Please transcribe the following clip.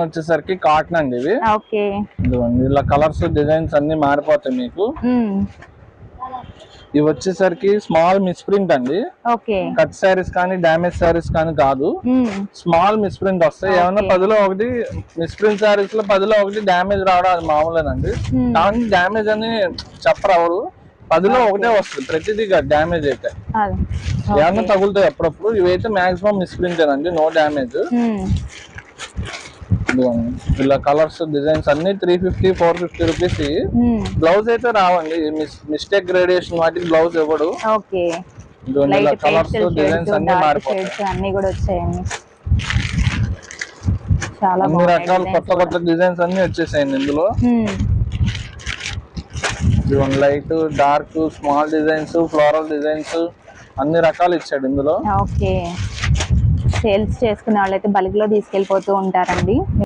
వచ్చేసరికి కాటన్ అండి ఇవి. ఓకే, ఇదిగోండి ఇలా కలర్స్ డిజైన్స్ అన్ని మారిపోతాయి మీకు. ఇవి వచ్చేసరికి స్మాల్ మిస్ప్రింట్ అండి. ఓకే, కట్ శారీస్ కానీ డామేజ్ శారీస్ కానీ కాదు, స్మాల్ మిస్ప్రింట్ వస్తాయి. ఏమన్నా 10లో 1 మిస్ప్రింట్ శారీస్ లో 10లో 1 డామేజ్ రావడం అది మామూలేనండి. కానీ డామేజ్ అని చెప్పరు ఎవరు, 10లో 1 వస్తుంది ప్రతిదీ డామేజ్ అయితే. ఏమన్నా తగులుతాయి అప్పుడప్పుడు. ఇవైతే మాక్సిమం మిస్ప్రింట్ అండి, నో డామేజ్. ఇలా కలర్స్ డిజైన్స్ అన్ని 350 450 రూపీస్. బ్లౌజ్ అయితే రావండి, మిస్టేక్ గ్రేడియేషన్ వాటికి బ్లౌజ్ ఇవ్వడు. కలర్స్ డిజైన్స్ అన్ని మారిపోతాయి, అన్ని కూడా వచ్చాయండి. చాలా అన్ని రకాల కొత్త కొత్త డిజైన్స్ అన్ని వచ్చేసాయండి ఇందులో. Light dark small designs floral designs అన్ని రకాలు ఇచ్చాడు ఇందులో. ఓకే, సేల్స్ చేసుకునే వాళ్ళైతే బల్క్ లో తీసుకెళ్ళిపోతూ ఉంటారండి.